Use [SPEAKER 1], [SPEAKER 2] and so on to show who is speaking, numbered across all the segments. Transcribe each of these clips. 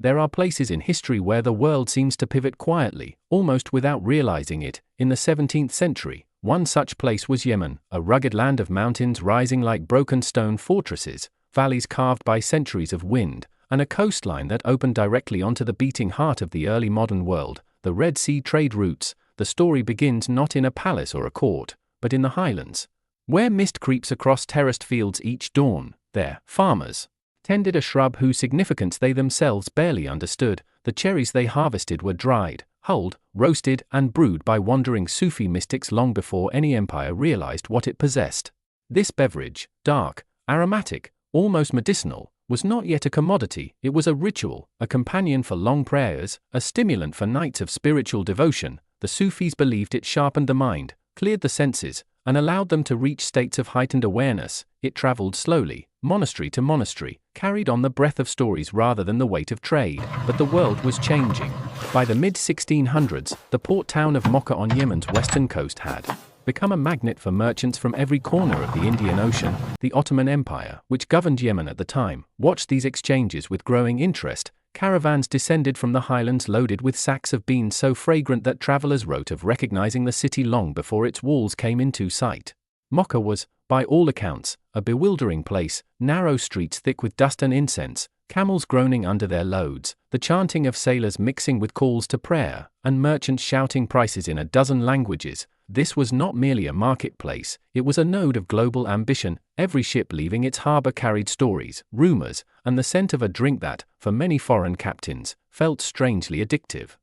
[SPEAKER 1] There are places in history where the world seems to pivot quietly, almost without realizing it. In the 17th century, one such place was Yemen, a rugged land of mountains rising like broken stone fortresses, valleys carved by centuries of wind, and a coastline that opened directly onto the beating heart of the early modern world, the Red Sea trade routes. The story begins not in a palace or a court, but in the highlands, where mist creeps across terraced fields each dawn. There, farmers tended a shrub whose significance they themselves barely understood. The cherries they harvested were dried, hulled, roasted, and brewed by wandering Sufi mystics long before any empire realized what it possessed. This beverage, dark, aromatic, almost medicinal, was not yet a commodity. It was a ritual, a companion for long prayers, a stimulant for nights of spiritual devotion. The Sufis believed it sharpened the mind, cleared the senses, and allowed them to reach states of heightened awareness. It traveled slowly, monastery to monastery, carried on the breath of stories rather than the weight of trade. But the world was changing. By the mid-1600s, the port town of Mocha on Yemen's western coast had become a magnet for merchants from every corner of the Indian Ocean. The Ottoman Empire, which governed Yemen at the time, watched these exchanges with growing interest. Caravans descended from the highlands loaded with sacks of beans so fragrant that travelers wrote of recognizing the city long before its walls came into sight. Mocha was, by all accounts, a bewildering place, narrow streets thick with dust and incense, camels groaning under their loads, the chanting of sailors mixing with calls to prayer, and merchants shouting prices in a dozen languages. This was not merely a marketplace, it was a node of global ambition. Every ship leaving its harbor carried stories, rumors, and the scent of a drink that, for many foreign captains, felt strangely addictive.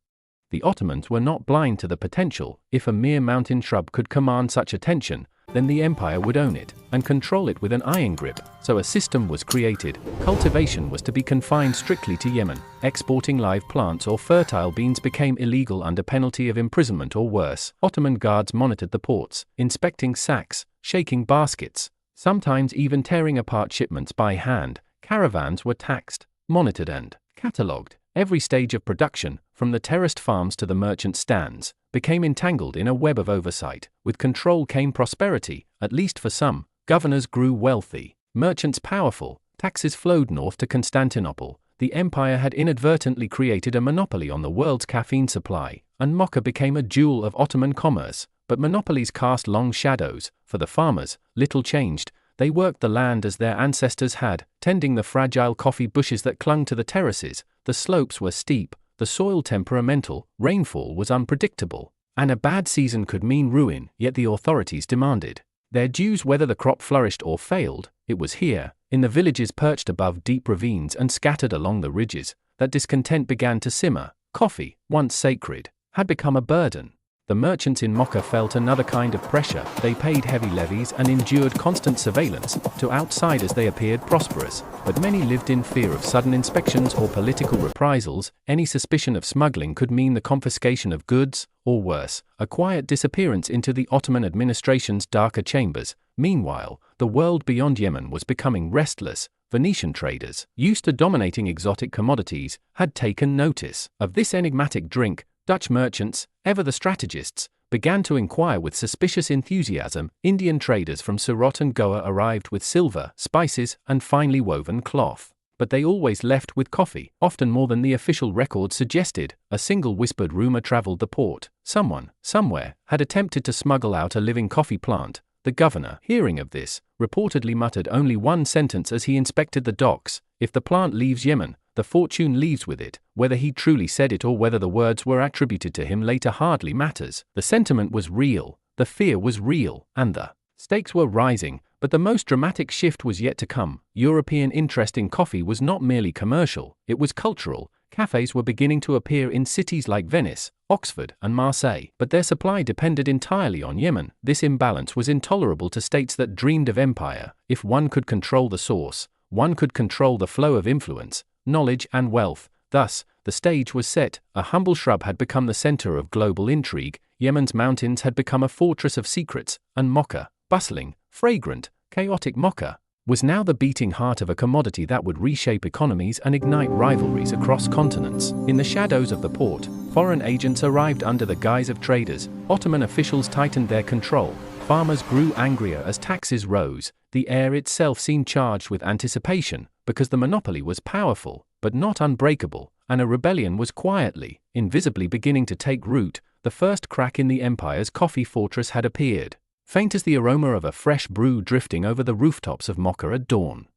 [SPEAKER 1] The Ottomans were not blind to the potential. If a mere mountain shrub could command such attention, then the empire would own it, and control it with an iron grip. So a system was created. Cultivation was to be confined strictly to Yemen. Exporting live plants or fertile beans became illegal under penalty of imprisonment or worse. Ottoman guards monitored the ports, inspecting sacks, shaking baskets, sometimes even tearing apart shipments by hand. Caravans were taxed, monitored and catalogued. Every stage of production, from the terraced farms to the merchant stands, became entangled in a web of oversight. With control came prosperity, at least for some. Governors grew wealthy, merchants powerful, taxes flowed north to Constantinople. The empire had inadvertently created a monopoly on the world's caffeine supply, and Mocha became a jewel of Ottoman commerce. But monopolies cast long shadows. For the farmers, little changed. They worked the land as their ancestors had, tending the fragile coffee bushes that clung to the terraces. The slopes were steep, the soil temperamental, rainfall was unpredictable, and a bad season could mean ruin. Yet the authorities demanded their dues whether the crop flourished or failed. It was here, in the villages perched above deep ravines and scattered along the ridges, that discontent began to simmer. Coffee, once sacred, had become a burden. The merchants in Mocha felt another kind of pressure. They paid heavy levies and endured constant surveillance. To outsiders they appeared prosperous, but many lived in fear of sudden inspections or political reprisals. Any suspicion of smuggling could mean the confiscation of goods, or worse, a quiet disappearance into the Ottoman administration's darker chambers. Meanwhile, the world beyond Yemen was becoming restless. Venetian traders, used to dominating exotic commodities, had taken notice of this enigmatic drink. Dutch merchants, ever the strategists, began to inquire with suspicious enthusiasm. Indian traders from Surat and Goa arrived with silver, spices, and finely woven cloth. But they always left with coffee, often more than the official record suggested. A single whispered rumor traveled the port. Someone, somewhere, had attempted to smuggle out a living coffee plant. The governor, hearing of this, reportedly muttered only one sentence as he inspected the docks: "If the plant leaves Yemen, the fortune leaves with it." Whether he truly said it or whether the words were attributed to him later hardly matters. The sentiment was real, the fear was real, and the stakes were rising. But the most dramatic shift was yet to come. European interest in coffee was not merely commercial, it was cultural. Cafes were beginning to appear in cities like Venice, Oxford, and Marseille, but their supply depended entirely on Yemen. This imbalance was intolerable to states that dreamed of empire. If one could control the source, one could control the flow of influence, knowledge, and wealth. Thus, the stage was set. A humble shrub had become the center of global intrigue. Yemen's mountains had become a fortress of secrets, and Mocha, bustling, fragrant, chaotic Mocha, was now the beating heart of a commodity that would reshape economies and ignite rivalries across continents. In the shadows of the port, foreign agents arrived under the guise of traders. Ottoman officials tightened their control. Farmers grew angrier as taxes rose. The air itself seemed charged with anticipation, because the monopoly was powerful. but not unbreakable, and a rebellion was quietly, invisibly beginning to take root. The first crack in the empire's coffee fortress had appeared, faint as the aroma of a fresh brew drifting over the rooftops of Mocha at dawn.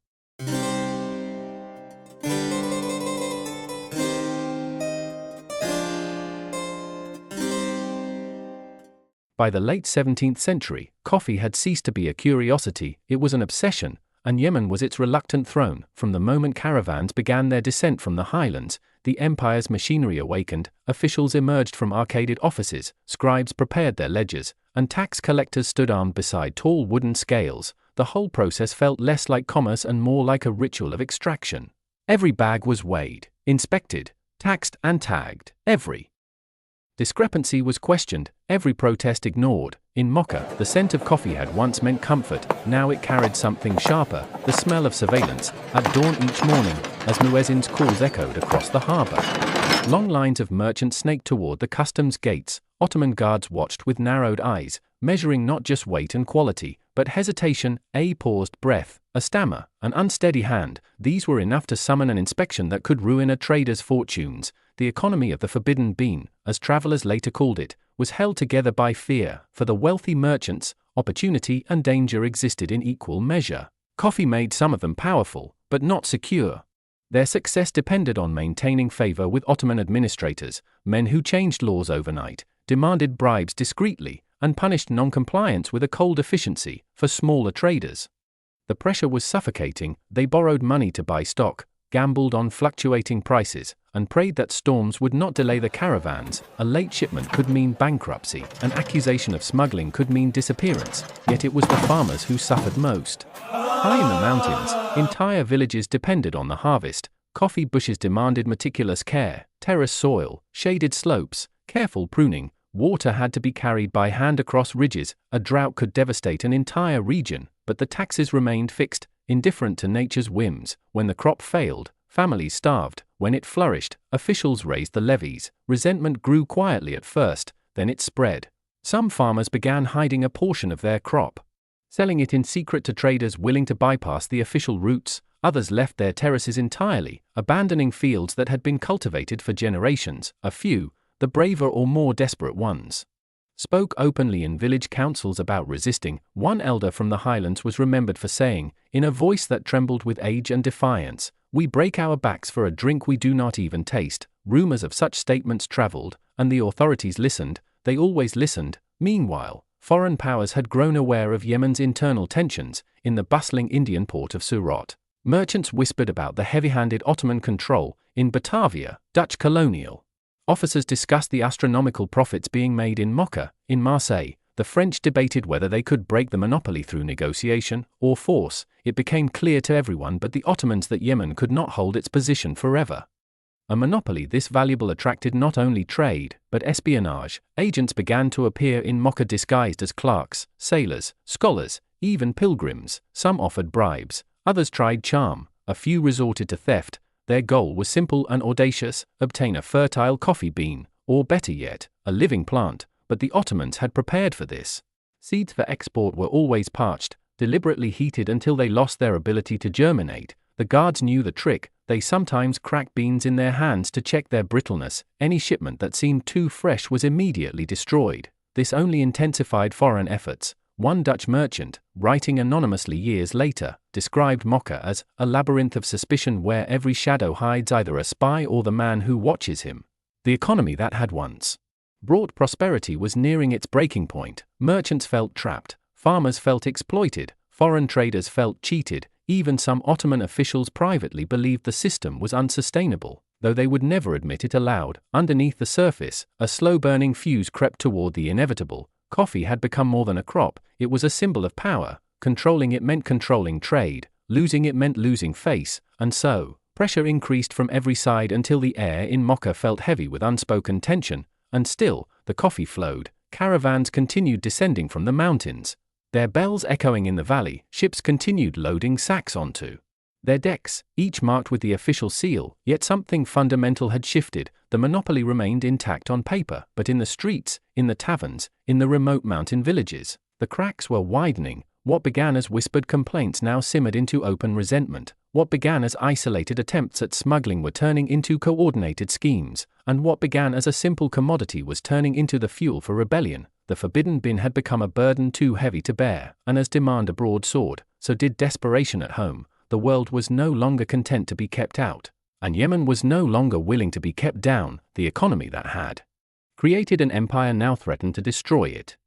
[SPEAKER 1] By the late 17th century, coffee had ceased to be a curiosity, it was an obsession, and Yemen was its reluctant throne. From the moment caravans began their descent from the highlands, the empire's machinery awakened, officials emerged from arcaded offices, scribes prepared their ledgers, and tax collectors stood armed beside tall wooden scales. The whole process felt less like commerce and more like a ritual of extraction. Every bag was weighed, inspected, taxed and tagged. Every discrepancy was questioned, every protest ignored. In Mocha, the scent of coffee had once meant comfort, now it carried something sharper, the smell of surveillance. At dawn each morning, as muezzin's calls echoed across the harbour, long lines of merchants snaked toward the customs gates. Ottoman guards watched with narrowed eyes, measuring not just weight and quality, but hesitation, a paused breath, a stammer, an unsteady hand. These were enough to summon an inspection that could ruin a trader's fortunes. The economy of the Forbidden Bean, as travelers later called it, was held together by fear. For the wealthy merchants, opportunity and danger existed in equal measure. Coffee made some of them powerful, but not secure. Their success depended on maintaining favor with Ottoman administrators, men who changed laws overnight, demanded bribes discreetly, and punished non-compliance with a cold efficiency. For smaller traders, the pressure was suffocating. They borrowed money to buy stock, gambled on fluctuating prices, and prayed that storms would not delay the caravans. A late shipment could mean bankruptcy, an accusation of smuggling could mean disappearance, yet it was the farmers who suffered most. High in the mountains, entire villages depended on the harvest. Coffee bushes demanded meticulous care, terrace soil, shaded slopes, careful pruning. Water had to be carried by hand across ridges. A drought could devastate an entire region, but the taxes remained fixed, indifferent to nature's whims. When the crop failed, families starved. When it flourished, officials raised the levies. Resentment grew quietly at first, then it spread. Some farmers began hiding a portion of their crop, selling it in secret to traders willing to bypass the official routes. Others left their terraces entirely, abandoning fields that had been cultivated for generations. A few, the braver or more desperate ones, spoke openly in village councils about resisting. One elder from the highlands was remembered for saying, in a voice that trembled with age and defiance, "We break our backs for a drink we do not even taste." Rumors of such statements traveled, and the authorities listened. They always listened. Meanwhile, foreign powers had grown aware of Yemen's internal tensions. In the bustling Indian port of Surat, merchants whispered about the heavy-handed Ottoman control. In Batavia, Dutch colonial officers discussed the astronomical profits being made in Mocha. In Marseille, the French debated whether they could break the monopoly through negotiation or force. It became clear to everyone but the Ottomans that Yemen could not hold its position forever. A monopoly this valuable attracted not only trade, but espionage. Agents began to appear in Mocha disguised as clerks, sailors, scholars, even pilgrims. Some offered bribes, others tried charm, a few resorted to theft. Their goal was simple and audacious: obtain a fertile coffee bean, or better yet, a living plant. But the Ottomans had prepared for this. Seeds for export were always parched, deliberately heated until they lost their ability to germinate. The guards knew the trick. They sometimes cracked beans in their hands to check their brittleness. Any shipment that seemed too fresh was immediately destroyed. This only intensified foreign efforts. One Dutch merchant, writing anonymously years later, described Mocha as a labyrinth of suspicion where every shadow hides either a spy or the man who watches him. The economy that had once brought prosperity was nearing its breaking point. Merchants felt trapped, farmers felt exploited, foreign traders felt cheated. Even some Ottoman officials privately believed the system was unsustainable, though they would never admit it aloud. Underneath the surface, a slow-burning fuse crept toward the inevitable. Coffee had become more than a crop, it was a symbol of power. Controlling it meant controlling trade, losing it meant losing face, and so, pressure increased from every side until the air in Mocha felt heavy with unspoken tension. And still, the coffee flowed. Caravans continued descending from the mountains, their bells echoing in the valley. Ships continued loading sacks onto their decks, each marked with the official seal. Yet something fundamental had shifted. The monopoly remained intact on paper, but in the streets, in the taverns, in the remote mountain villages, the cracks were widening. What began as whispered complaints now simmered into open resentment. What began as isolated attempts at smuggling were turning into coordinated schemes, and what began as a simple commodity was turning into the fuel for rebellion. The forbidden bin had become a burden too heavy to bear, and as demand abroad soared, so did desperation at home. The world was no longer content to be kept out, and Yemen was no longer willing to be kept down. The economy that had created an empire now threatened to destroy it.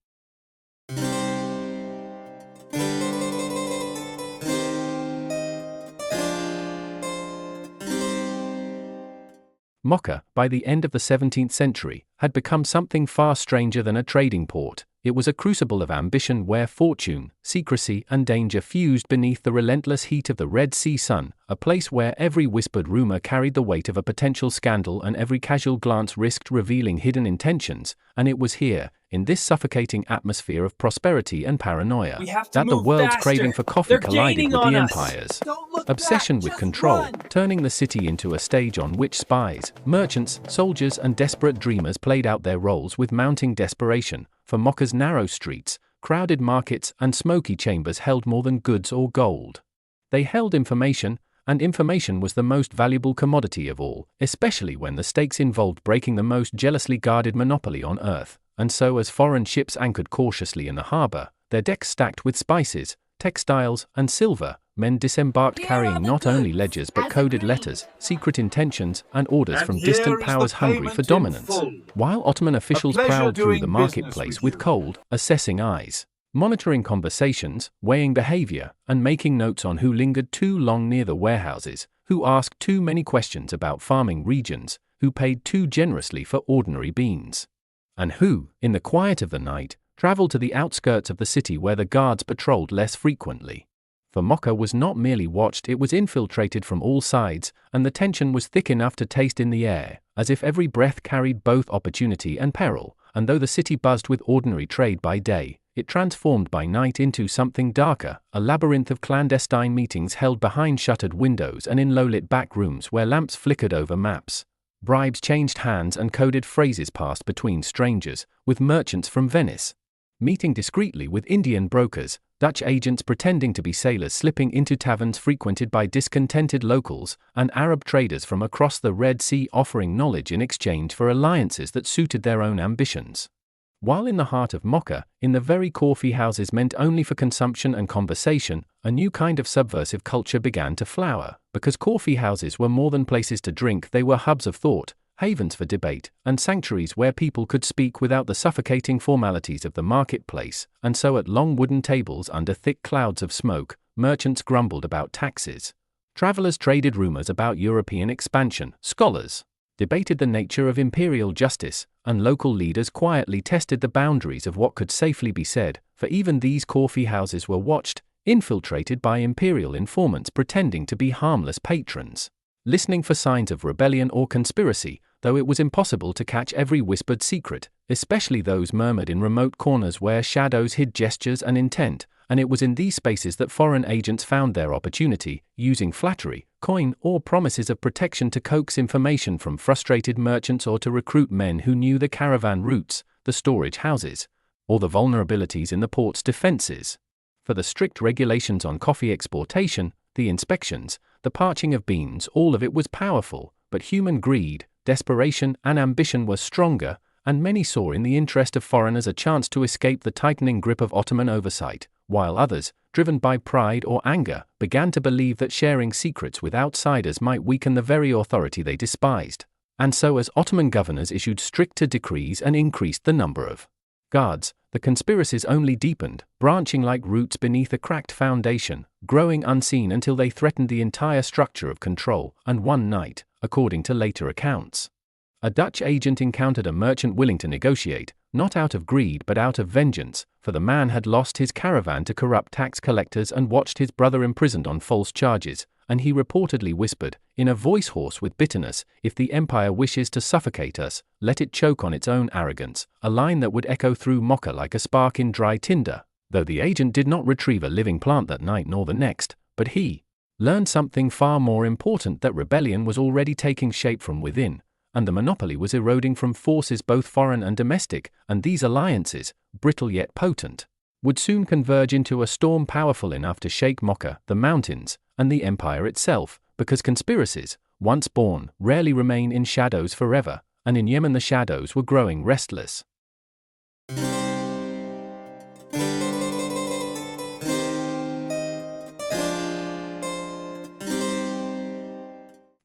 [SPEAKER 1] Mocha, by the end of the 17th century, had become something far stranger than a trading port. It was a crucible of ambition where fortune, secrecy, and danger fused beneath the relentless heat of the Red Sea sun, a place where every whispered rumor carried the weight of a potential scandal and every casual glance risked revealing hidden intentions. And it was here, in this suffocating atmosphere of prosperity and paranoia, that the world's craving for coffee collided with the empire's obsession with control, turning the city into a stage on which spies, merchants, soldiers, and desperate dreamers played out their roles with mounting desperation. For Mocha's narrow streets, crowded markets, and smoky chambers held more than goods or gold. They held information, and information was the most valuable commodity of all, especially when the stakes involved breaking the most jealously guarded monopoly on earth. And so as foreign ships anchored cautiously in the harbor, their decks stacked with spices, textiles, and silver, men disembarked carrying not only ledgers but coded letters, secret intentions, and orders from distant powers hungry for dominance. While Ottoman officials prowled through the marketplace with cold, assessing eyes, monitoring conversations, weighing behavior, and making notes on who lingered too long near the warehouses, who asked too many questions about farming regions, who paid too generously for ordinary beans, and who, in the quiet of the night, traveled to the outskirts of the city where the guards patrolled less frequently. For Mocha was not merely watched, it was infiltrated from all sides, and the tension was thick enough to taste in the air, as if every breath carried both opportunity and peril. And though the city buzzed with ordinary trade by day, it transformed by night into something darker, a labyrinth of clandestine meetings held behind shuttered windows and in low-lit back rooms where lamps flickered over maps. Bribes changed hands and coded phrases passed between strangers, with merchants from Venice meeting discreetly with Indian brokers, Dutch agents pretending to be sailors slipping into taverns frequented by discontented locals, and Arab traders from across the Red Sea offering knowledge in exchange for alliances that suited their own ambitions. While in the heart of Mocha, in the very coffeehouses meant only for consumption and conversation, a new kind of subversive culture began to flower. Because coffeehouses were more than places to drink, they were hubs of thought, havens for debate, and sanctuaries where people could speak without the suffocating formalities of the marketplace. And so at long wooden tables under thick clouds of smoke, merchants grumbled about taxes. Travelers traded rumors about European expansion. Scholars debated the nature of imperial justice, and local leaders quietly tested the boundaries of what could safely be said, for even these coffeehouses were watched, infiltrated by imperial informants pretending to be harmless patrons, listening for signs of rebellion or conspiracy, though it was impossible to catch every whispered secret, especially those murmured in remote corners where shadows hid gestures and intent. And it was in these spaces that foreign agents found their opportunity, using flattery, coin, or promises of protection to coax information from frustrated merchants or to recruit men who knew the caravan routes, the storage houses, or the vulnerabilities in the port's defenses. For the strict regulations on coffee exportation, the inspections, the parching of beans, all of it was powerful, but human greed, desperation, and ambition were stronger, and many saw in the interest of foreigners a chance to escape the tightening grip of Ottoman oversight, while others, driven by pride or anger, began to believe that sharing secrets with outsiders might weaken the very authority they despised. And so as Ottoman governors issued stricter decrees and increased the number of guards, the conspiracies only deepened, branching like roots beneath a cracked foundation, growing unseen until they threatened the entire structure of control. And one night, according to later accounts, a Dutch agent encountered a merchant willing to negotiate, not out of greed but out of vengeance, for the man had lost his caravan to corrupt tax collectors and watched his brother imprisoned on false charges, and he reportedly whispered, in a voice hoarse with bitterness, "If the empire wishes to suffocate us, let it choke on its own arrogance," a line that would echo through Mocha like a spark in dry tinder. Though the agent did not retrieve a living plant that night nor the next, but he learned something far more important, that rebellion was already taking shape from within, and the monopoly was eroding from forces both foreign and domestic, and these alliances, brittle yet potent, would soon converge into a storm powerful enough to shake Mocha, the mountains, and the empire itself, because conspiracies, once born, rarely remain in shadows forever, and in Yemen the shadows were growing restless.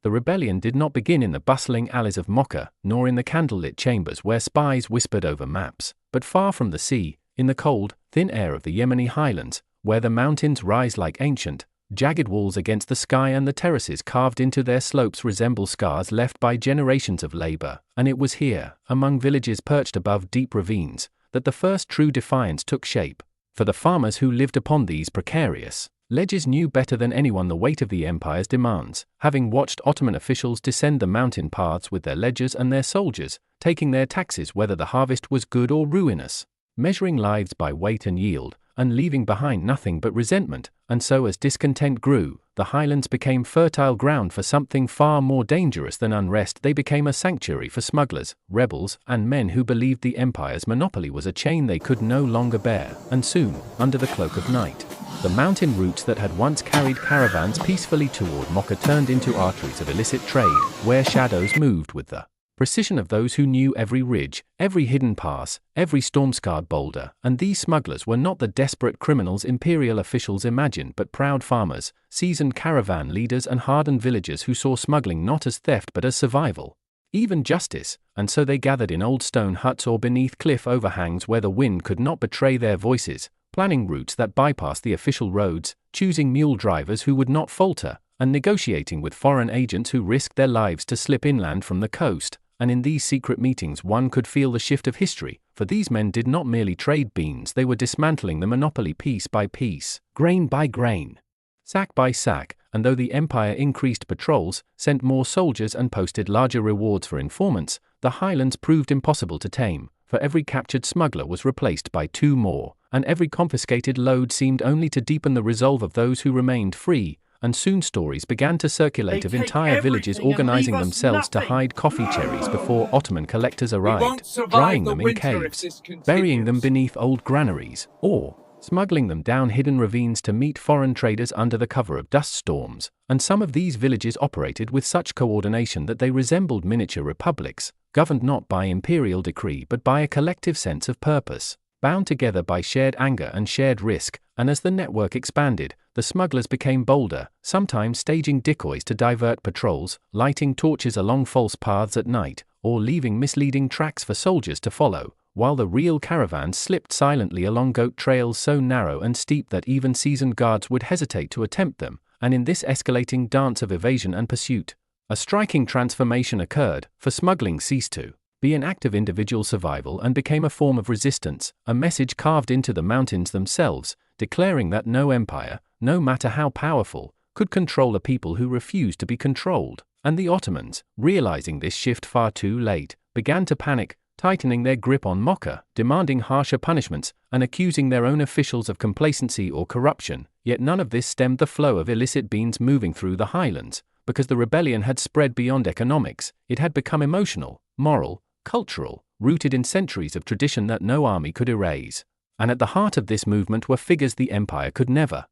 [SPEAKER 1] The rebellion did not begin in the bustling alleys of Mocha, nor in the candlelit chambers where spies whispered over maps, but far from the sea, in the cold, thin air of the Yemeni highlands, where the mountains rise like ancient, jagged walls against the sky and the terraces carved into their slopes resemble scars left by generations of labor, and it was here, among villages perched above deep ravines, that the first true defiance took shape. For the farmers who lived upon these precarious ledges knew better than anyone the weight of the empire's demands, having watched Ottoman officials descend the mountain paths with their ledgers and their soldiers, taking their taxes whether the harvest was good or ruinous, measuring lives by weight and yield, and leaving behind nothing but resentment. And so as discontent grew, the highlands became fertile ground for something far more dangerous than unrest. They became a sanctuary for smugglers, rebels, and men who believed the empire's monopoly was a chain they could no longer bear, and soon, under the cloak of night, the mountain routes that had once carried caravans peacefully toward Mocha turned into arteries of illicit trade, where shadows moved with the precision of those who knew every ridge, every hidden pass, every storm-scarred boulder. And these smugglers were not the desperate criminals imperial officials imagined, but proud farmers, seasoned caravan leaders, and hardened villagers who saw smuggling not as theft but as survival, even justice. And so they gathered in old stone huts or beneath cliff overhangs where the wind could not betray their voices, planning routes that bypassed the official roads, choosing mule drivers who would not falter, and negotiating with foreign agents who risked their lives to slip inland from the coast. And in these secret meetings one could feel the shift of history, for these men did not merely trade beans, they were dismantling the monopoly piece by piece, grain by grain, sack by sack. And though the empire increased patrols, sent more soldiers, and posted larger rewards for informants, the highlands proved impossible to tame, for every captured smuggler was replaced by two more, and every confiscated load seemed only to deepen the resolve of those who remained free. And soon stories began to circulate of entire villages organizing themselves to hide coffee cherries before Ottoman collectors arrived, drying them in caves, burying them beneath old granaries, or smuggling them down hidden ravines to meet foreign traders under the cover of dust storms. And some of these villages operated with such coordination that they resembled miniature republics, governed not by imperial decree but by a collective sense of purpose, bound together by shared anger and shared risk. And as the network expanded, the smugglers became bolder, sometimes staging decoys to divert patrols, lighting torches along false paths at night, or leaving misleading tracks for soldiers to follow, while the real caravans slipped silently along goat trails so narrow and steep that even seasoned guards would hesitate to attempt them. And in this escalating dance of evasion and pursuit, a striking transformation occurred, for smuggling ceased to be an act of individual survival and became a form of resistance, a message carved into the mountains themselves, declaring that no empire, no matter how powerful, could control a people who refused to be controlled. And the Ottomans, realizing this shift far too late, began to panic, tightening their grip on Mocha, demanding harsher punishments, and accusing their own officials of complacency or corruption. Yet none of this stemmed the flow of illicit beans moving through the highlands, because the rebellion had spread beyond economics. It had become emotional, moral, cultural, rooted in centuries of tradition that no army could erase. And at the heart of this movement were figures the empire could never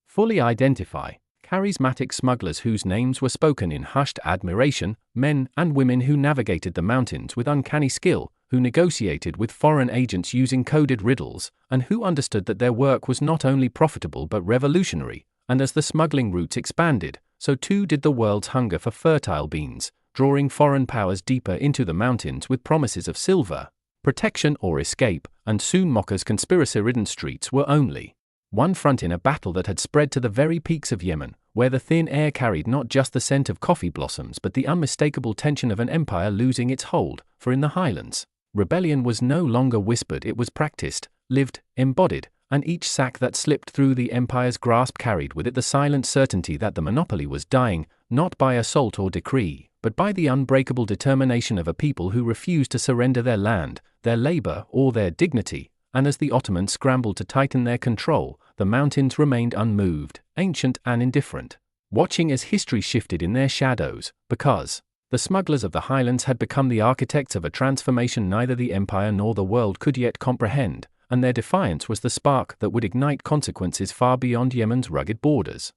[SPEAKER 1] fully identify, charismatic smugglers whose names were spoken in hushed admiration, men and women who navigated the mountains with uncanny skill, who negotiated with foreign agents using coded riddles, and who understood that their work was not only profitable but revolutionary. And as the smuggling routes expanded, so too did the world's hunger for fertile beans, drawing foreign powers deeper into the mountains with promises of silver, protection or escape. And soon Mocha's conspiracy-ridden streets were only one front in a battle that had spread to the very peaks of Yemen, where the thin air carried not just the scent of coffee blossoms but the unmistakable tension of an empire losing its hold. For in the highlands, rebellion was no longer whispered, it was practiced, lived, embodied, and each sack that slipped through the empire's grasp carried with it the silent certainty that the monopoly was dying, not by assault or decree, but by the unbreakable determination of a people who refused to surrender their land, their labor, or their dignity. And as the Ottomans scrambled to tighten their control, the mountains remained unmoved, ancient and indifferent, watching as history shifted in their shadows, because the smugglers of the highlands had become the architects of a transformation neither the empire nor the world could yet comprehend, and their defiance was the spark that would ignite consequences far beyond Yemen's rugged borders.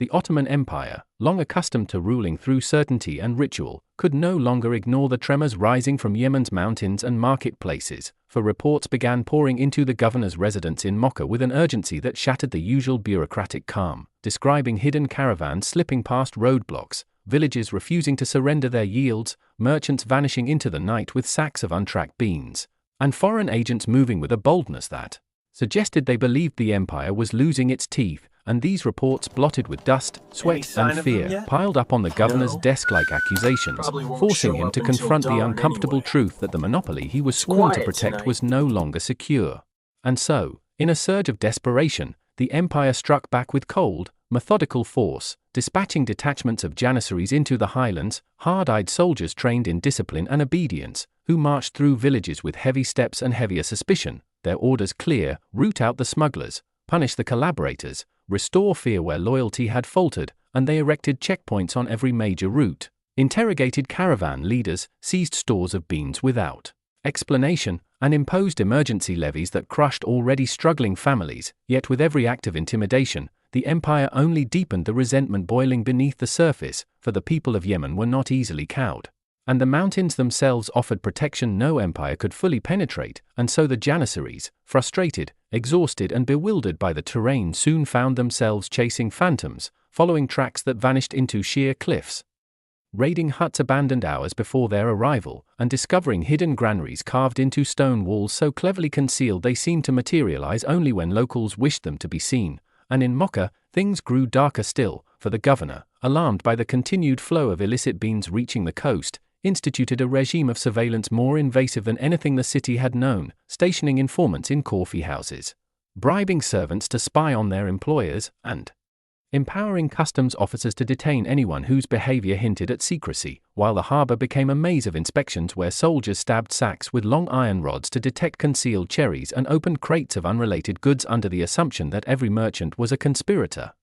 [SPEAKER 1] The Ottoman Empire, long accustomed to ruling through certainty and ritual, could no longer ignore the tremors rising from Yemen's mountains and marketplaces, for reports began pouring into the governor's residence in Mocha with an urgency that shattered the usual bureaucratic calm, describing hidden caravans slipping past roadblocks, villages refusing to surrender their yields, merchants vanishing into the night with sacks of untracked beans, and foreign agents moving with a boldness that suggested they believed the empire was losing its teeth. And these reports, blotted with dust, sweat, and fear, piled up on the governor's desk like accusations, forcing him to confront the uncomfortable truth that the monopoly he was sworn to protect was no longer secure. And so, in a surge of desperation, the empire struck back with cold, methodical force, dispatching detachments of janissaries into the highlands, hard-eyed soldiers trained in discipline and obedience, who marched through villages with heavy steps and heavier suspicion, their orders clear: root out the smugglers, punish the collaborators, restore fear where loyalty had faltered, and they erected checkpoints on every major route, interrogated caravan leaders, seized stores of beans without explanation, and imposed emergency levies that crushed already struggling families. Yet with every act of intimidation, the empire only deepened the resentment boiling beneath the surface, for the people of Yemen were not easily cowed. And the mountains themselves offered protection no empire could fully penetrate, and so the janissaries, frustrated, exhausted and bewildered by the terrain, soon found themselves chasing phantoms, following tracks that vanished into sheer cliffs, raiding huts abandoned hours before their arrival, and discovering hidden granaries carved into stone walls so cleverly concealed they seemed to materialize only when locals wished them to be seen. And in Mocha, things grew darker still, for the governor, alarmed by the continued flow of illicit beans reaching the coast, instituted a regime of surveillance more invasive than anything the city had known, stationing informants in coffeehouses, bribing servants to spy on their employers, and empowering customs officers to detain anyone whose behavior hinted at secrecy, while the harbor became a maze of inspections where soldiers stabbed sacks with long iron rods to detect concealed cherries and opened crates of unrelated goods under the assumption that every merchant was a conspirator.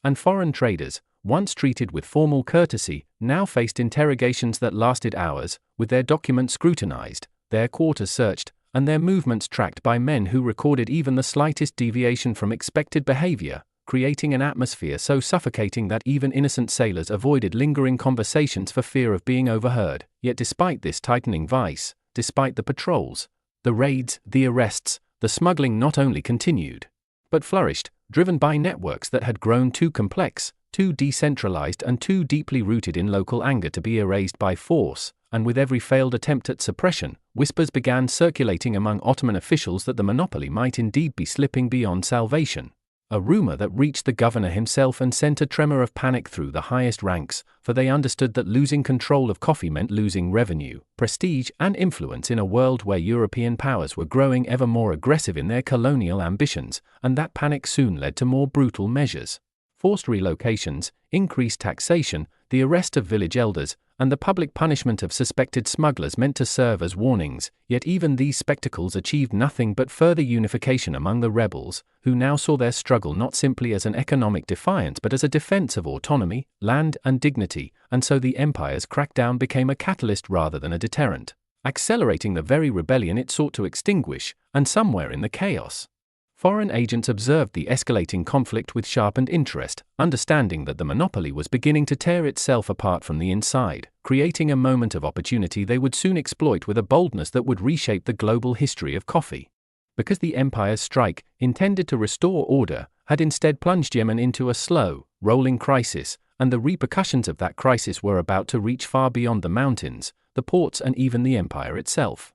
[SPEAKER 1] And foreign traders, once treated with formal courtesy, now faced interrogations that lasted hours, with their documents scrutinized, their quarters searched, and their movements tracked by men who recorded even the slightest deviation from expected behavior, creating an atmosphere so suffocating that even innocent sailors avoided lingering conversations for fear of being overheard. Yet despite this tightening vice, despite the patrols, the raids, the arrests, the smuggling not only continued, but flourished, driven by networks that had grown too complex, too decentralized and too deeply rooted in local anger to be erased by force. And with every failed attempt at suppression, whispers began circulating among Ottoman officials that the monopoly might indeed be slipping beyond salvation. A rumor that reached the governor himself and sent a tremor of panic through the highest ranks, for they understood that losing control of coffee meant losing revenue, prestige, and influence in a world where European powers were growing ever more aggressive in their colonial ambitions, and that panic soon led to more brutal measures. Forced relocations, increased taxation, the arrest of village elders, and the public punishment of suspected smugglers meant to serve as warnings. Yet even these spectacles achieved nothing but further unification among the rebels, who now saw their struggle not simply as an economic defiance but as a defense of autonomy, land, and dignity, and so the empire's crackdown became a catalyst rather than a deterrent, accelerating the very rebellion it sought to extinguish. And somewhere in the chaos, foreign agents observed the escalating conflict with sharpened interest, understanding that the monopoly was beginning to tear itself apart from the inside, creating a moment of opportunity they would soon exploit with a boldness that would reshape the global history of coffee. Because the empire's strike, intended to restore order, had instead plunged Yemen into a slow, rolling crisis, and the repercussions of that crisis were about to reach far beyond the mountains, the ports, and even the empire itself.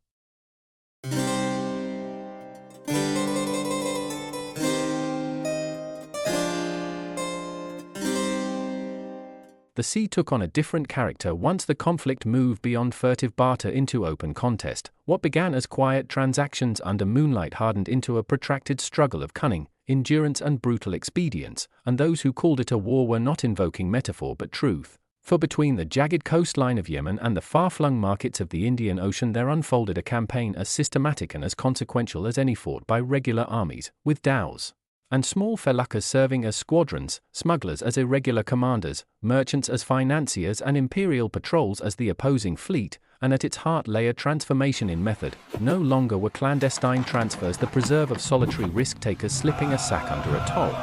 [SPEAKER 1] The sea took on a different character once the conflict moved beyond furtive barter into open contest. What began as quiet transactions under moonlight hardened into a protracted struggle of cunning, endurance, and brutal expedients, and those who called it a war were not invoking metaphor but truth. For between the jagged coastline of Yemen and the far-flung markets of the Indian Ocean there unfolded a campaign as systematic and as consequential as any fought by regular armies, with dhows and small feluccas serving as squadrons, smugglers as irregular commanders, merchants as financiers, and imperial patrols as the opposing fleet. and at its heart lay a transformation in method. No longer were clandestine transfers the preserve of solitary risk-takers slipping a sack under a toll.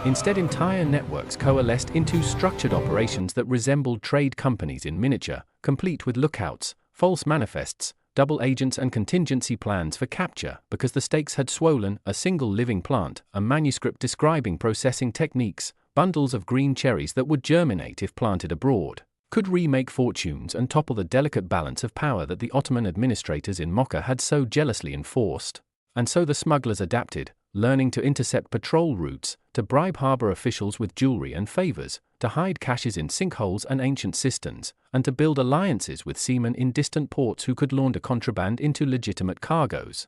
[SPEAKER 1] Instead, entire networks coalesced into structured operations that resembled trade companies in miniature, complete with lookouts, false manifests, double agents and contingency plans for capture, because the stakes had swollen. A single living plant, a manuscript describing processing techniques, bundles of green cherries that would germinate if planted abroad, could remake fortunes and topple the delicate balance of power that the Ottoman administrators in Mocha had so jealously enforced. And so the smugglers adapted, learning to intercept patrol routes, to bribe harbor officials with jewelry and favors, to hide caches in sinkholes and ancient cisterns, and to build alliances with seamen in distant ports who could launder contraband into legitimate cargoes.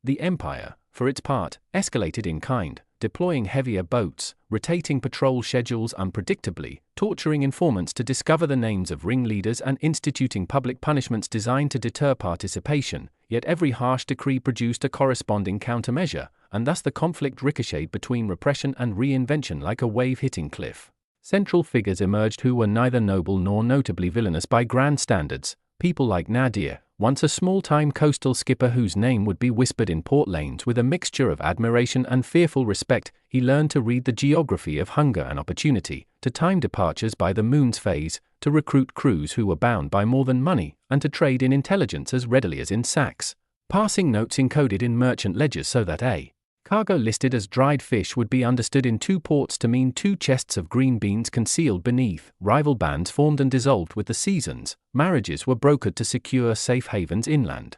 [SPEAKER 1] The empire, for its part, escalated in kind, deploying heavier boats, rotating patrol schedules unpredictably, torturing informants to discover the names of ringleaders and instituting public punishments designed to deter participation. Yet every harsh decree produced a corresponding countermeasure, and thus the conflict ricocheted between repression and reinvention like a wave-hitting cliff. Central figures emerged who were neither noble nor notably villainous by grand standards. People like Nadir, once a small-time coastal skipper whose name would be whispered in port lanes with a mixture of admiration and fearful respect. He learned to read the geography of hunger and opportunity, to time departures by the moon's phase, to recruit crews who were bound by more than money, and to trade in intelligence as readily as in sacks, passing notes encoded in merchant ledgers so that a cargo listed as dried fish would be understood in two ports to mean 2 chests of green beans concealed beneath. Rival bands formed and dissolved with the seasons. Marriages were brokered to secure safe havens inland.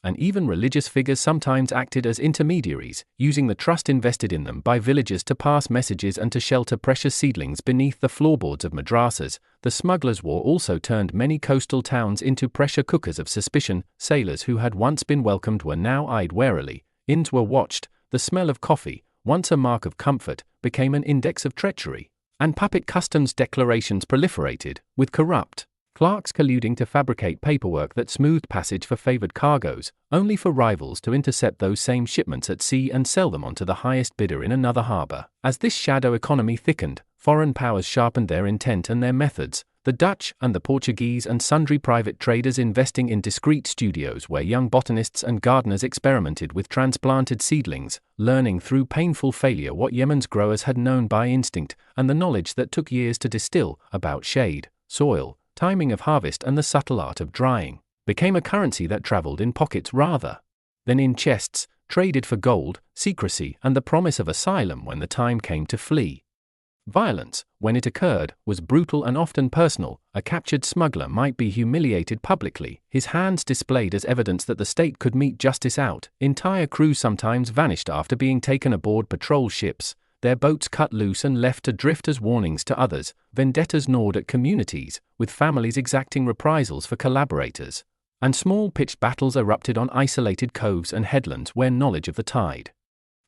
[SPEAKER 1] And even religious figures sometimes acted as intermediaries, using the trust invested in them by villagers to pass messages and to shelter precious seedlings beneath the floorboards of madrasas. The smugglers' war also turned many coastal towns into pressure cookers of suspicion. Sailors who had once been welcomed were now eyed warily. Inns were watched. The smell of coffee, once a mark of comfort, became an index of treachery, and puppet customs declarations proliferated, with corrupt clerks colluding to fabricate paperwork that smoothed passage for favored cargoes, only for rivals to intercept those same shipments at sea and sell them on to the highest bidder in another harbor. As this shadow economy thickened, foreign powers sharpened their intent and their methods. The Dutch and the Portuguese and sundry private traders investing in discreet studios where young botanists and gardeners experimented with transplanted seedlings, learning through painful failure what Yemen's growers had known by instinct, and the knowledge that took years to distill, about shade, soil, timing of harvest and the subtle art of drying, became a currency that traveled in pockets rather than in chests, traded for gold, secrecy and the promise of asylum when the time came to flee. Violence, when it occurred, was brutal and often personal. A captured smuggler might be humiliated publicly, his hands displayed as evidence that the state could mete justice out. Entire crews sometimes vanished after being taken aboard patrol ships, their boats cut loose and left to drift as warnings to others. Vendettas gnawed at communities, with families exacting reprisals for collaborators. And small pitched battles erupted on isolated coves and headlands where knowledge of the tide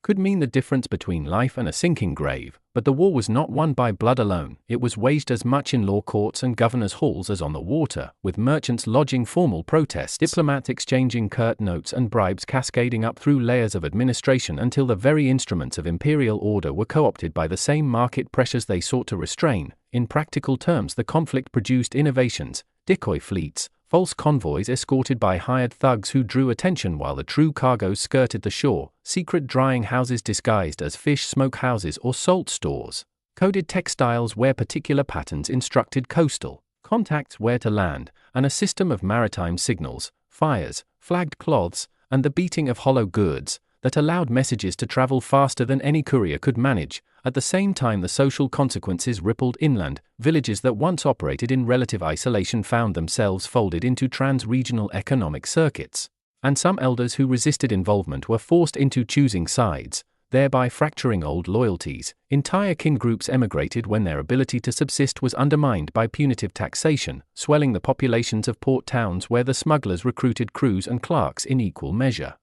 [SPEAKER 1] could mean the difference between life and a sinking grave. But the war was not won by blood alone. It was waged as much in law courts and governors' halls as on the water, with merchants lodging formal protests, diplomats exchanging curt notes and bribes cascading up through layers of administration until the very instruments of imperial order were co-opted by the same market pressures they sought to restrain. In practical terms, the conflict produced innovations, decoy fleets, false convoys escorted by hired thugs who drew attention while the true cargoes skirted the shore, secret drying houses disguised as fish smokehouses or salt stores, coded textiles where particular patterns instructed coastal contacts where to land, and a system of maritime signals, fires, flagged cloths, and the beating of hollow goods that allowed messages to travel faster than any courier could manage. At the same time, the social consequences rippled inland. Villages that once operated in relative isolation found themselves folded into trans-regional economic circuits, and some elders who resisted involvement were forced into choosing sides, thereby fracturing old loyalties. Entire kin groups emigrated when their ability to subsist was undermined by punitive taxation, swelling the populations of port towns where the smugglers recruited crews and clerks in equal measure.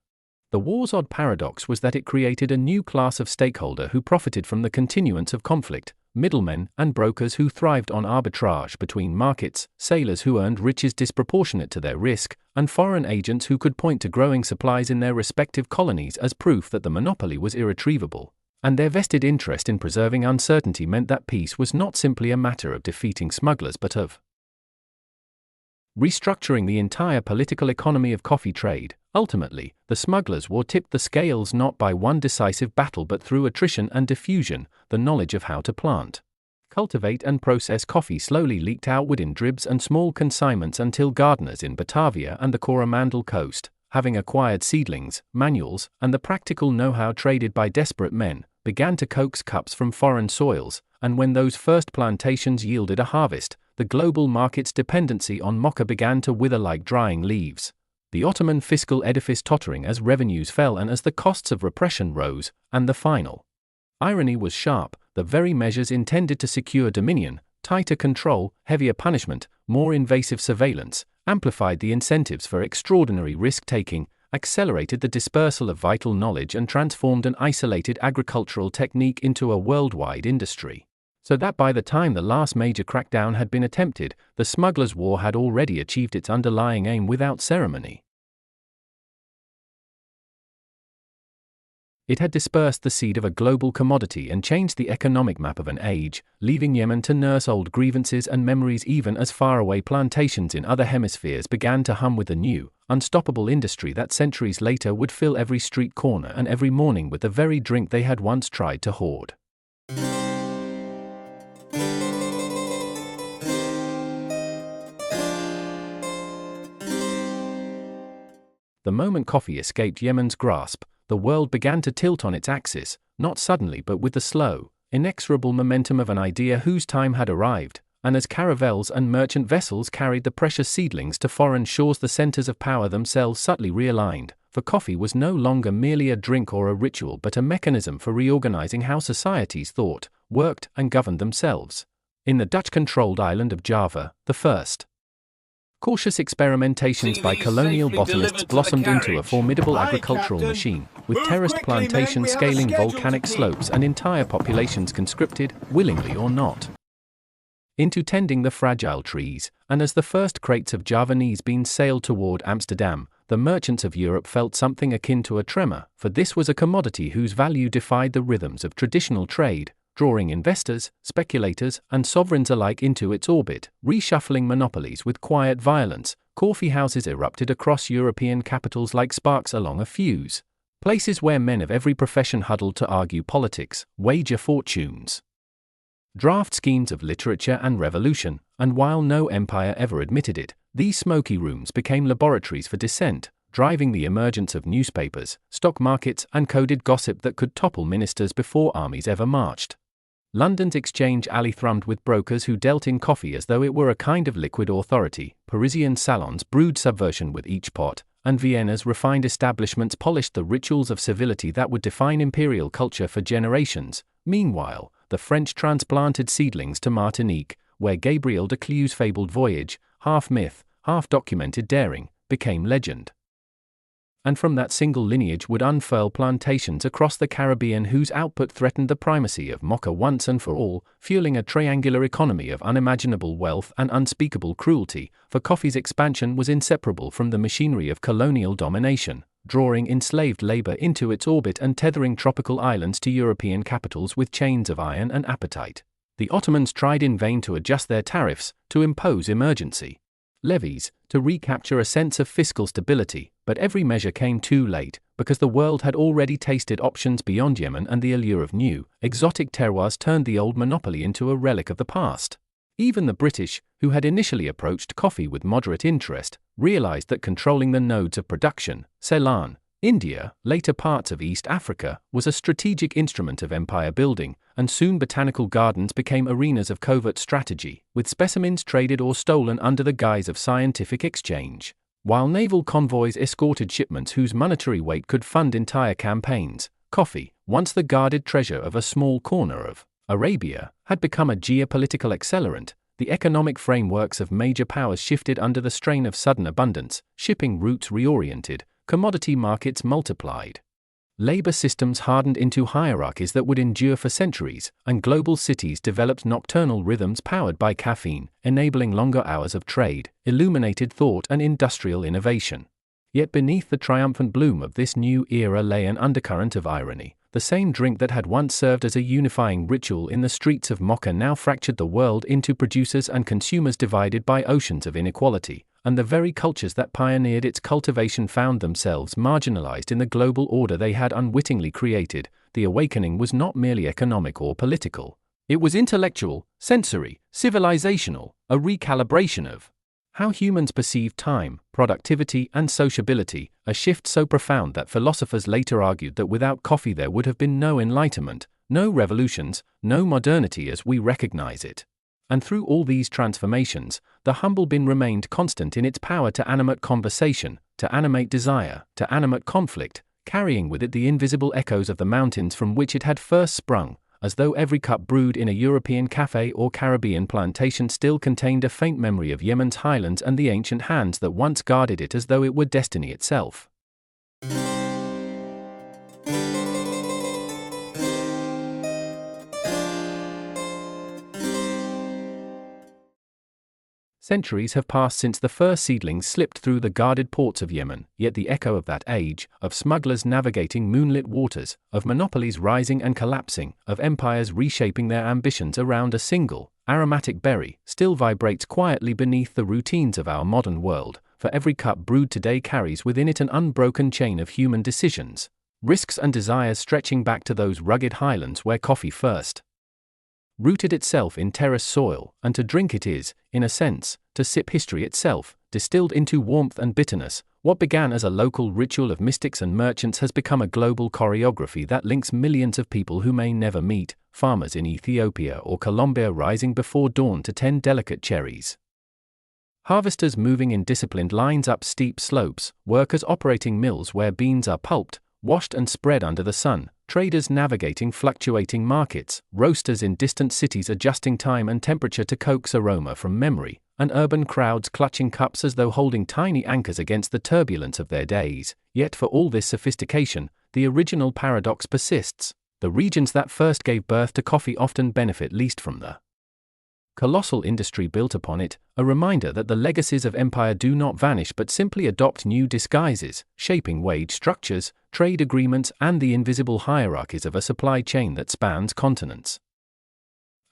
[SPEAKER 1] The war's odd paradox was that it created a new class of stakeholder who profited from the continuance of conflict: middlemen and brokers who thrived on arbitrage between markets, sailors who earned riches disproportionate to their risk, and foreign agents who could point to growing supplies in their respective colonies as proof that the monopoly was irretrievable. And their vested interest in preserving uncertainty meant that peace was not simply a matter of defeating smugglers but of restructuring the entire political economy of coffee trade. Ultimately, the smugglers' war tipped the scales not by one decisive battle but through attrition and diffusion. The knowledge of how to plant, cultivate and process coffee slowly leaked outward in dribs and small consignments until gardeners in Batavia and the Coromandel coast, having acquired seedlings, manuals, and the practical know-how traded by desperate men, began to coax cups from foreign soils, and when those first plantations yielded a harvest, the global market's dependency on Mocha began to wither like drying leaves. The Ottoman fiscal edifice tottering as revenues fell and as the costs of repression rose, and the final irony was sharp. The very measures intended to secure dominion, tighter control, heavier punishment, more invasive surveillance, amplified the incentives for extraordinary risk-taking, accelerated the dispersal of vital knowledge and transformed an isolated agricultural technique into a worldwide industry. So that by the time the last major crackdown had been attempted, the smugglers' war had already achieved its underlying aim without ceremony. It had dispersed the seed of a global commodity and changed the economic map of an age, leaving Yemen to nurse old grievances and memories even as faraway plantations in other hemispheres began to hum with the new, unstoppable industry that centuries later would fill every street corner and every morning with the very drink they had once tried to hoard. The moment coffee escaped Yemen's grasp, the world began to tilt on its axis, not suddenly but with the slow, inexorable momentum of an idea whose time had arrived, and as caravels and merchant vessels carried the precious seedlings to foreign shores, the centers of power themselves subtly realigned, for coffee was no longer merely a drink or a ritual but a mechanism for reorganizing how societies thought, worked, and governed themselves. In the Dutch-controlled island of Java, the first cautious experimentations by colonial botanists blossomed into a formidable agricultural machine, with terraced plantations scaling volcanic slopes and entire populations conscripted, willingly or not, into tending the fragile trees. And as the first crates of Javanese beans sailed toward Amsterdam, the merchants of Europe felt something akin to a tremor, for this was a commodity whose value defied the rhythms of traditional trade, drawing investors, speculators, and sovereigns alike into its orbit, reshuffling monopolies with quiet violence. Coffeehouses erupted across European capitals like sparks along a fuse, places where men of every profession huddled to argue politics, wager fortunes, draft schemes of literature and revolution, and while no empire ever admitted it, these smoky rooms became laboratories for dissent, driving the emergence of newspapers, stock markets, and coded gossip that could topple ministers before armies ever marched. London's exchange alley thrummed with brokers who dealt in coffee as though it were a kind of liquid authority. Parisian salons brewed subversion with each pot, and Vienna's refined establishments polished the rituals of civility that would define imperial culture for generations. Meanwhile, the French transplanted seedlings to Martinique, where Gabriel de Clu's fabled voyage, half myth, half documented daring, became legend. And from that single lineage would unfurl plantations across the Caribbean whose output threatened the primacy of Mocha once and for all, fueling a triangular economy of unimaginable wealth and unspeakable cruelty, for coffee's expansion was inseparable from the machinery of colonial domination, drawing enslaved labor into its orbit and tethering tropical islands to European capitals with chains of iron and appetite. The Ottomans tried in vain to adjust their tariffs, to impose emergency levies, to recapture a sense of fiscal stability, but every measure came too late, because the world had already tasted options beyond Yemen and the allure of new, exotic terroirs turned the old monopoly into a relic of the past. Even the British, who had initially approached coffee with moderate interest, realized that controlling the nodes of production, Ceylon, India, later parts of East Africa, was a strategic instrument of empire building, and soon botanical gardens became arenas of covert strategy, with specimens traded or stolen under the guise of scientific exchange, while naval convoys escorted shipments whose monetary weight could fund entire campaigns. Coffee, once the guarded treasure of a small corner of Arabia, had become a geopolitical accelerant. The economic frameworks of major powers shifted under the strain of sudden abundance, shipping routes reoriented, commodity markets multiplied, labor systems hardened into hierarchies that would endure for centuries, and global cities developed nocturnal rhythms powered by caffeine, enabling longer hours of trade, illuminated thought and industrial innovation. Yet beneath the triumphant bloom of this new era lay an undercurrent of irony. The same drink that had once served as a unifying ritual in the streets of Mocha now fractured the world into producers and consumers divided by oceans of inequality, and the very cultures that pioneered its cultivation found themselves marginalized in the global order they had unwittingly created. The awakening was not merely economic or political. It was intellectual, sensory, civilizational, a recalibration of how humans perceive time, productivity, and sociability, a shift so profound that philosophers later argued that without coffee there would have been no enlightenment, no revolutions, no modernity as we recognize it. And through all these transformations, the humble bin remained constant in its power to animate conversation, to animate desire, to animate conflict, carrying with it the invisible echoes of the mountains from which it had first sprung, as though every cup brewed in a European cafe or Caribbean plantation still contained a faint memory of Yemen's highlands and the ancient hands that once guarded it as though it were destiny itself. Centuries have passed since the first seedlings slipped through the guarded ports of Yemen, yet the echo of that age, of smugglers navigating moonlit waters, of monopolies rising and collapsing, of empires reshaping their ambitions around a single, aromatic berry, still vibrates quietly beneath the routines of our modern world, for every cup brewed today carries within it an unbroken chain of human decisions, risks and desires stretching back to those rugged highlands where coffee first rooted itself in terrace soil, and to drink it is, in a sense, to sip history itself, distilled into warmth and bitterness. What began as a local ritual of mystics and merchants has become a global choreography that links millions of people who may never meet, farmers in Ethiopia or Colombia rising before dawn to tend delicate cherries, harvesters moving in disciplined lines up steep slopes, workers operating mills where beans are pulped, washed and spread under the sun, traders navigating fluctuating markets, roasters in distant cities adjusting time and temperature to coax aroma from memory, and urban crowds clutching cups as though holding tiny anchors against the turbulence of their days. Yet for all this sophistication, the original paradox persists. The regions that first gave birth to coffee often benefit least from the colossal industry built upon it, a reminder that the legacies of empire do not vanish but simply adopt new disguises, shaping wage structures, trade agreements, and the invisible hierarchies of a supply chain that spans continents.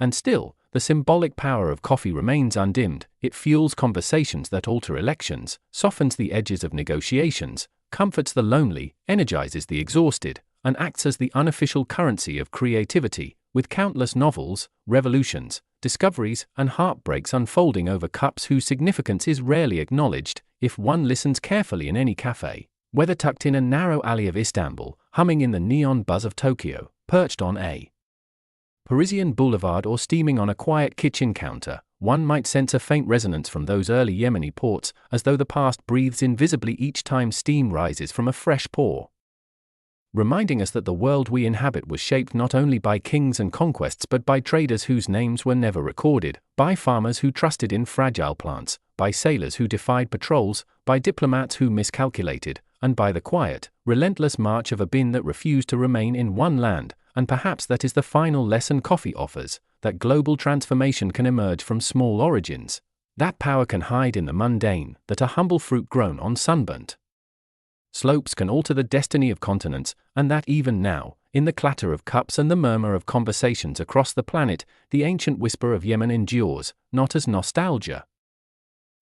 [SPEAKER 1] And still, the symbolic power of coffee remains undimmed. It fuels conversations that alter elections, softens the edges of negotiations, comforts the lonely, energizes the exhausted, and acts as the unofficial currency of creativity, with countless novels, revolutions, discoveries, and heartbreaks unfolding over cups whose significance is rarely acknowledged. If one listens carefully in any cafe, whether tucked in a narrow alley of Istanbul, humming in the neon buzz of Tokyo, perched on a Parisian boulevard, or steaming on a quiet kitchen counter, one might sense a faint resonance from those early Yemeni ports, as though the past breathes invisibly each time steam rises from a fresh pour, reminding us that the world we inhabit was shaped not only by kings and conquests but by traders whose names were never recorded, by farmers who trusted in fragile plants, by sailors who defied patrols, by diplomats who miscalculated, and by the quiet, relentless march of a bin that refused to remain in one land. And perhaps that is the final lesson coffee offers, that global transformation can emerge from small origins, that power can hide in the mundane, that a humble fruit grown on sunburnt slopes can alter the destiny of continents, and that even now, in the clatter of cups and the murmur of conversations across the planet, the ancient whisper of Yemen endures, not as nostalgia,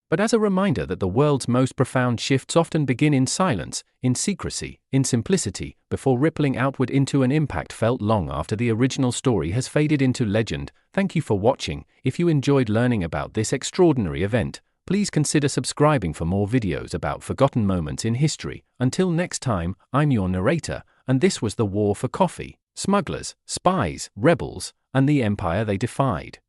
[SPEAKER 1] but as a reminder that the world's most profound shifts often begin in silence, in secrecy, in simplicity, before rippling outward into an impact felt long after the original story has faded into legend. Thank you for watching. If you enjoyed learning about this extraordinary event, please consider subscribing for more videos about forgotten moments in history. Until next time, I'm your narrator, and this was the War for Coffee, Smugglers, Spies, Rebels, and the Empire they defied.